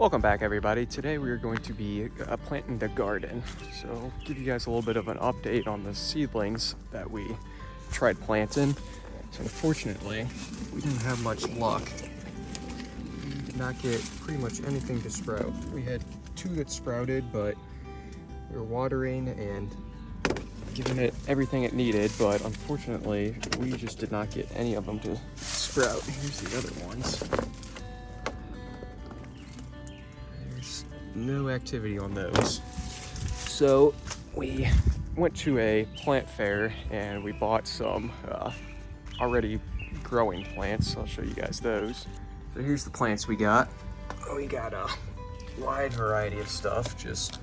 Welcome back, everybody. Today we are going to be planting the garden. So I'll give you guys a little bit of an update on the seedlings that we tried planting. So unfortunately, we didn't have much luck. We did not get pretty much anything to sprout. We had two that sprouted, but we were watering and giving it everything it needed, but unfortunately, we just did not get any of them to sprout. Here's the other ones. No activity on those. So we went to a plant fair and we bought some already growing plants. I'll show you guys those. So here's the plants we got. We got a wide variety of stuff, just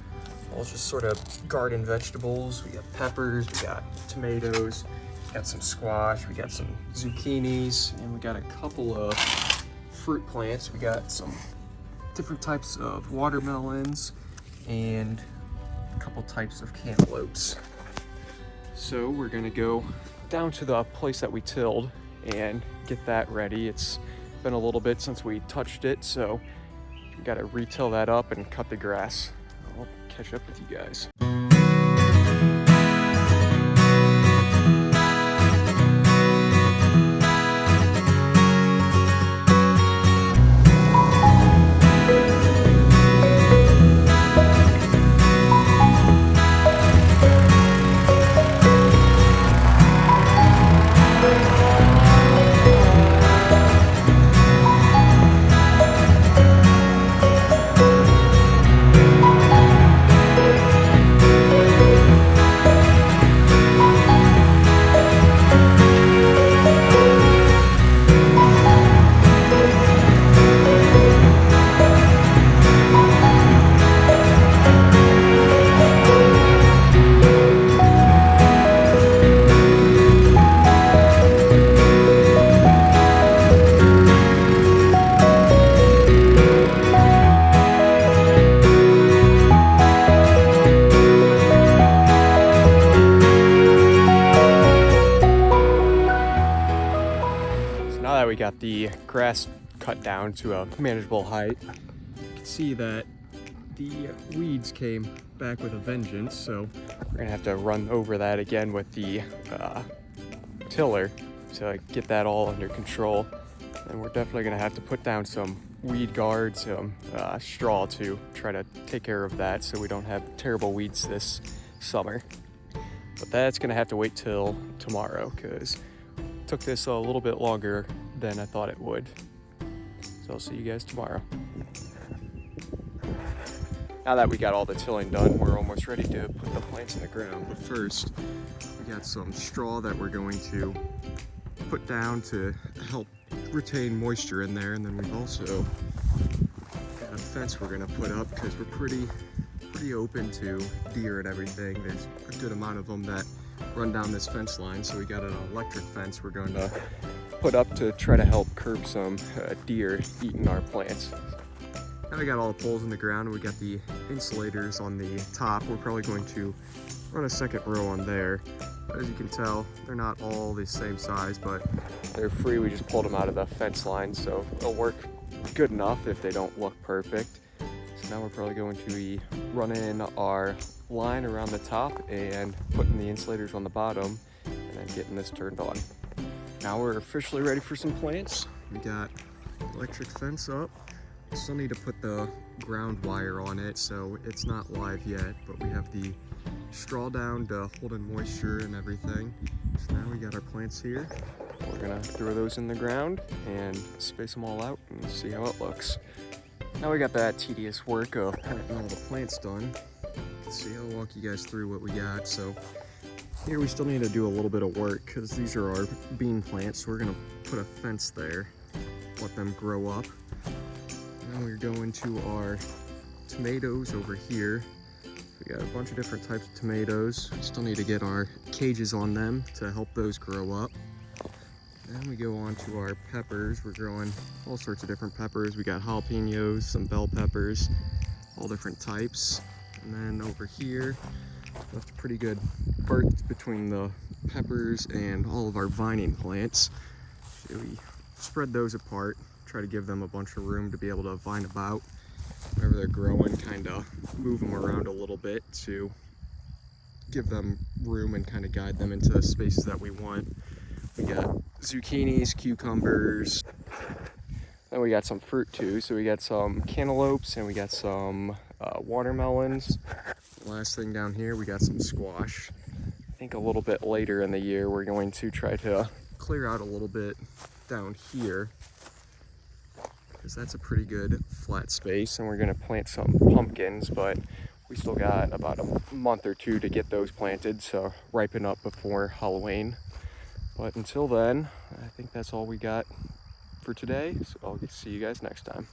sort of garden vegetables. We got peppers, we got tomatoes, we got some squash, we got some zucchinis, and we got a couple of fruit plants. We got some different types of watermelons and a couple types of cantaloupes. So we're gonna go down to the place that we tilled and get that ready. It's been a little bit since we touched it, so we gotta re-till that up and cut the grass. I'll catch up with you guys. We got the grass cut down to a manageable height. You can see that the weeds came back with a vengeance, so we're gonna have to run over that again with the tiller to get that all under control. And we're definitely gonna have to put down some weed guard, some straw to try to take care of that so we don't have terrible weeds this summer. But that's gonna have to wait till tomorrow because it took this a little bit longer than I thought it would. So I'll see you guys tomorrow. Now that we got all the tilling done, we're almost ready to put the plants in the ground. But first, we got some straw that we're going to put down to help retain moisture in there. And then we've also got a fence we're gonna put up because we're pretty open to deer and everything. There's a good amount of them that run down this fence line. So we got an electric fence we're going to put up to try to help curb some deer eating our plants. Now we got all the poles in the ground and we got the insulators on the top. We're probably going to run a second row on there. But as you can tell, they're not all the same size, but they're free. We just pulled them out of the fence line, so they'll work good enough if they don't look perfect. So now we're probably going to be running our line around the top and putting the insulators on the bottom and then getting this turned on. Now we're officially ready for some plants. We got electric fence up. Still need to put the ground wire on it, so it's not live yet, but we have the straw down to hold in moisture and everything. So now we got our plants here. We're gonna throw those in the ground and space them all out and see how it looks. Now we got that tedious work of planting all the plants done. Let's see, I'll walk you guys through what we got. So here we still need to do a little bit of work because these are our bean plants. So we're gonna put a fence there, let them grow up. Then we're going to our tomatoes over here. We got a bunch of different types of tomatoes. We still need to get our cages on them to help those grow up. Then we go on to our peppers. We're growing all sorts of different peppers. We got jalapenos, some bell peppers, all different types. And then over here, left a pretty good berth between the peppers and all of our vining plants. So we spread those apart, try to give them a bunch of room to be able to vine about. whenever they're growing, kind of move them around a little bit to give them room and kind of guide them into the spaces that we want. We got zucchinis, cucumbers, then we got some fruit too. So we got some cantaloupes and we got some watermelons. Last thing down here, we got some squash. I think a little bit later in the year, we're going to try to clear out a little bit down here, because that's a pretty good flat space, and we're gonna plant some pumpkins, but we still got about a month or two to get those planted, so ripen up before Halloween. But until then, I think that's all we got for today, so I'll see you guys next time.